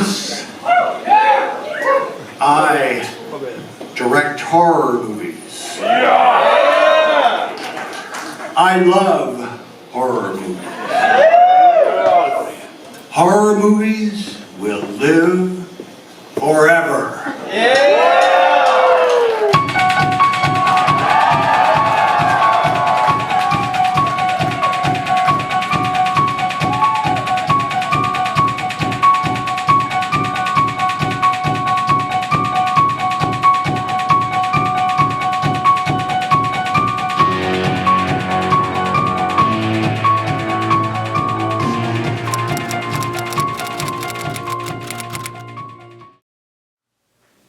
Yes, I direct horror movies. I love horror movies. Horror movies will live forever.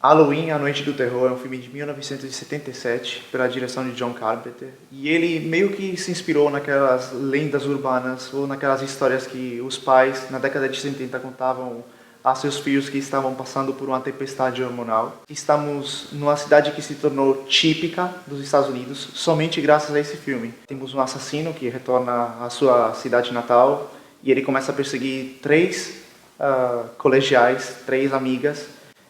Halloween, A Noite do Terror, é um filme de 1977, pela direção de John Carpenter. E ele meio que se inspirou naquelas lendas urbanas, ou naquelas histórias que os pais, na década de 70, contavam a seus filhos que estavam passando por uma tempestade hormonal. Estamos numa cidade que se tornou típica dos Estados Unidos, somente graças a esse filme. Temos um assassino que retorna à sua cidade natal, e ele começa a perseguir três colegiais, três amigas,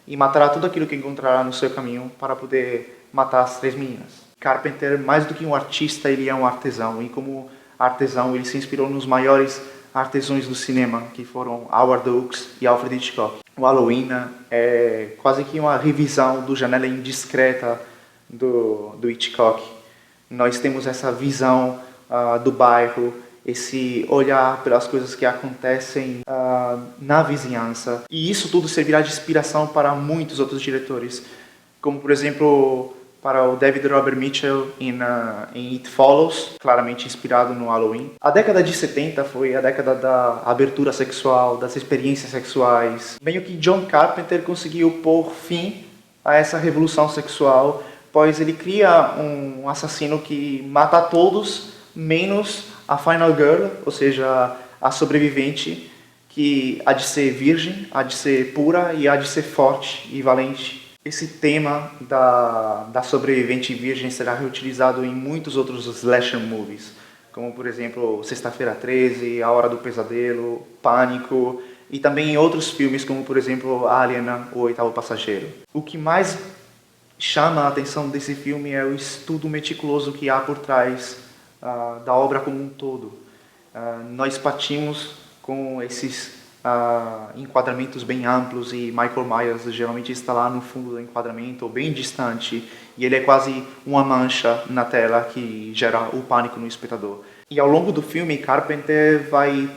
e matará tudo aquilo que encontrará no seu caminho para poder matar as três meninas. Carpenter, mais do que um artista, ele é um artesão, e como artesão ele se inspirou nos maiores artesãos do cinema, que foram Howard Hawks e Alfred Hitchcock. O Halloween é quase que uma revisão do Janela Indiscreta do Hitchcock. Nós temos essa visão do bairro, esse olhar pelas coisas que acontecem na vizinhança. E isso tudo servirá de inspiração para muitos outros diretores, como, por exemplo, para o David Robert Mitchell em It Follows, claramente inspirado no Halloween. A década de 70 foi a década da abertura sexual, das experiências sexuais. Meio que John Carpenter conseguiu pôr fim a essa revolução sexual, pois ele cria um assassino que mata a todos, menos a Final Girl, ou seja, a sobrevivente, que há de ser virgem, há de ser pura e há de ser forte e valente. Esse tema da sobrevivente virgem será reutilizado em muitos outros slasher movies, como, por exemplo, Sexta-feira 13, A Hora do Pesadelo, Pânico, e também em outros filmes, como, por exemplo, Alien, O Oitavo Passageiro. O que mais chama a atenção desse filme é o estudo meticuloso que há por trás da obra como um todo. Nós partimos com esses enquadramentos bem amplos, e Michael Myers geralmente está lá no fundo do enquadramento, ou bem distante, e ele é quase uma mancha na tela que gera o pânico no espectador. E ao longo do filme, Carpenter vai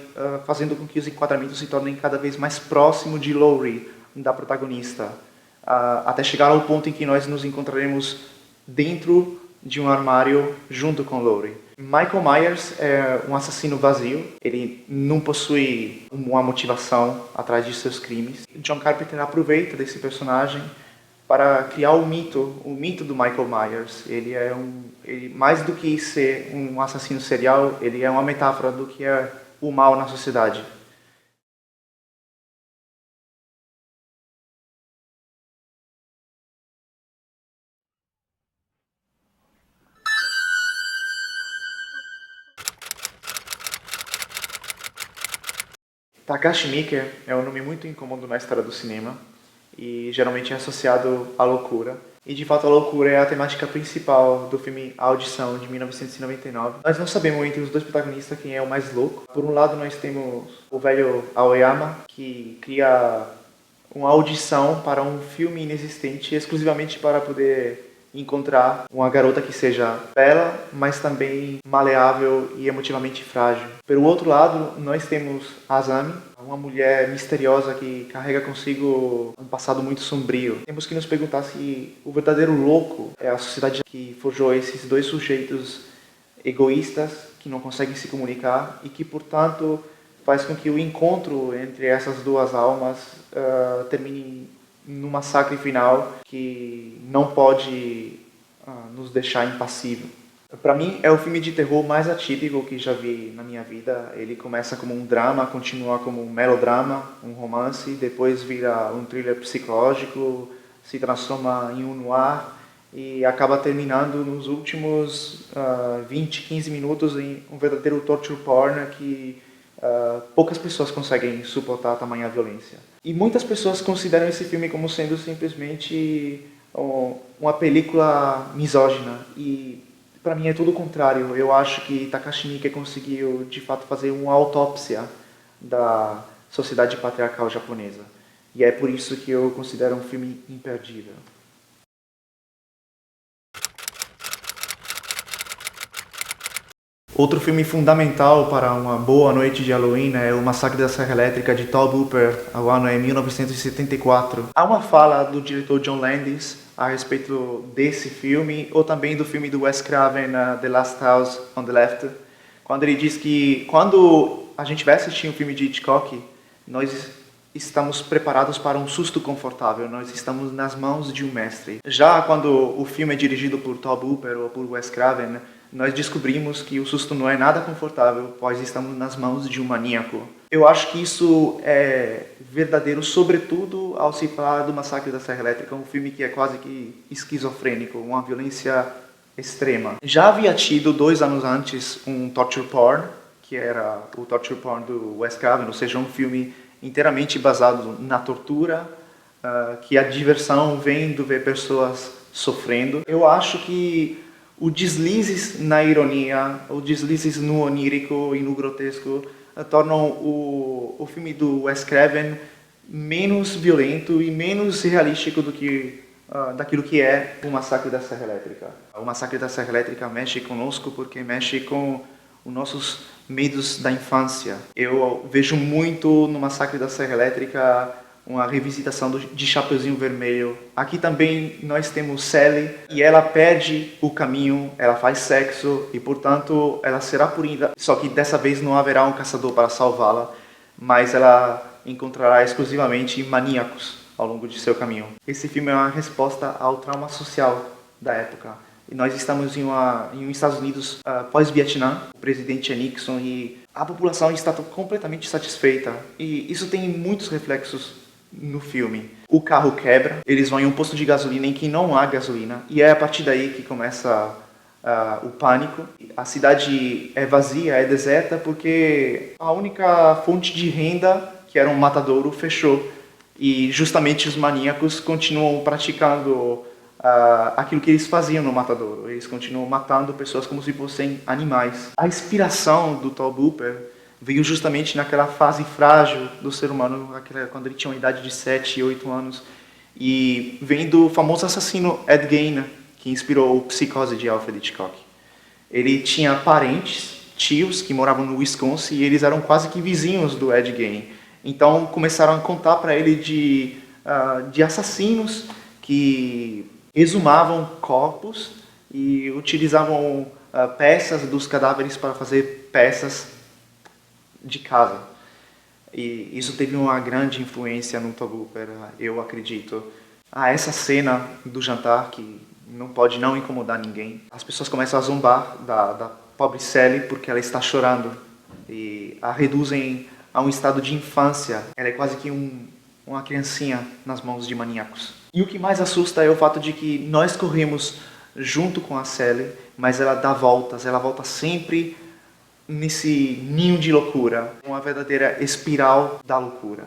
fazendo com que os enquadramentos se tornem cada vez mais próximos de Laurie, da protagonista, até chegar ao ponto em que nós nos encontraremos dentro de um armário junto com Laurie. Michael Myers é um assassino vazio, ele não possui uma motivação atrás de seus crimes. John Carpenter aproveita desse personagem para criar o mito do Michael Myers. Ele, mais do que ser um assassino serial, ele é uma metáfora do que é o mal na sociedade. Takashi Miike é um nome muito incômodo na história do cinema e geralmente é associado à loucura. E de fato a loucura é a temática principal do filme A Audição, de 1999. Nós não sabemos entre os dois protagonistas quem é o mais louco. Por um lado nós temos o velho Aoyama, que cria uma audição para um filme inexistente exclusivamente para poder encontrar uma garota que seja bela, mas também maleável e emotivamente frágil. Pelo outro lado, nós temos Asami, uma mulher misteriosa que carrega consigo um passado muito sombrio. Temos que nos perguntar se o verdadeiro louco é a sociedade que forjou esses dois sujeitos egoístas que não conseguem se comunicar e que, portanto, faz com que o encontro entre essas duas almas termine num massacre final que não pode nos deixar impassível. Para mim, é o filme de terror mais atípico que já vi na minha vida. Ele começa como um drama, continua como um melodrama, um romance, depois vira um thriller psicológico, se transforma em um noir e acaba terminando nos últimos 20, 15 minutos em um verdadeiro torture porn que poucas pessoas conseguem suportar tamanha violência. E muitas pessoas consideram esse filme como sendo simplesmente uma película misógina. E para mim é tudo o contrário. Eu acho que Takashi Miike conseguiu, de fato, fazer uma autópsia da sociedade patriarcal japonesa. E é por isso que eu considero um filme imperdível. Outro filme fundamental para uma boa noite de Halloween é O Massacre da Serra Elétrica, de Tobe Hooper, o ano é 1974. Há uma fala do diretor John Landis a respeito desse filme, ou também do filme do Wes Craven, The Last House on the Left, quando ele diz que quando a gente vai assistir um filme de Hitchcock, nós estamos preparados para um susto confortável, nós estamos nas mãos de um mestre. Já quando o filme é dirigido por Tobe Hooper ou por Wes Craven, nós descobrimos que o susto não é nada confortável, pois estamos nas mãos de um maníaco. Eu acho que isso é verdadeiro, sobretudo ao se falar do Massacre da Serra Elétrica, um filme que é quase que esquizofrênico, uma violência extrema. Já havia tido 2 anos antes um torture porn, que era o torture porn do Wes Craven, ou seja, um filme inteiramente baseado na tortura, que a diversão vem de ver pessoas sofrendo. Eu acho que o deslizes na ironia, o deslizes no onírico e no grotesco tornam o filme do Wes Craven menos violento e menos realístico do que daquilo que é o Massacre da Serra Elétrica. O Massacre da Serra Elétrica mexe conosco porque mexe com os nossos medos da infância. Eu vejo muito no Massacre da Serra Elétrica uma revisitação de Chapeuzinho Vermelho. Aqui também nós temos Sally e ela perde o caminho, ela faz sexo e, portanto, ela será punida. Só que dessa vez não haverá um caçador para salvá-la, mas ela encontrará exclusivamente maníacos ao longo de seu caminho. Esse filme é uma resposta ao trauma social da época. E nós estamos em um Estados Unidos pós-Vietnã, o presidente é Nixon e a população está completamente satisfeita. E isso tem muitos reflexos no filme. O carro quebra, eles vão em um posto de gasolina em que não há gasolina, e é a partir daí que começa o pânico. A cidade é vazia, é deserta, porque a única fonte de renda, que era um matadouro, fechou. E justamente os maníacos continuam praticando aquilo que eles faziam no matadouro. Eles continuam matando pessoas como se fossem animais. A inspiração do Tobe Hooper veio justamente naquela fase frágil do ser humano, quando ele tinha uma idade de 7 e 8 anos, e vem do famoso assassino Ed Gein, que inspirou o Psicose de Alfred Hitchcock. Ele tinha parentes, tios, que moravam no Wisconsin, e eles eram quase que vizinhos do Ed Gein. Então começaram a contar para ele de assassinos que exumavam corpos e utilizavam peças dos cadáveres para fazer peças de casa. E isso teve uma grande influência no Tobe Hooper, eu acredito. Essa cena do jantar que não pode não incomodar ninguém. As pessoas começam a zombar da pobre Sally porque ela está chorando e a reduzem a um estado de infância. Ela é quase que uma criancinha nas mãos de maníacos. E o que mais assusta é o fato de que nós corremos junto com a Sally, mas ela dá voltas, ela volta sempre nesse ninho de loucura, uma verdadeira espiral da loucura.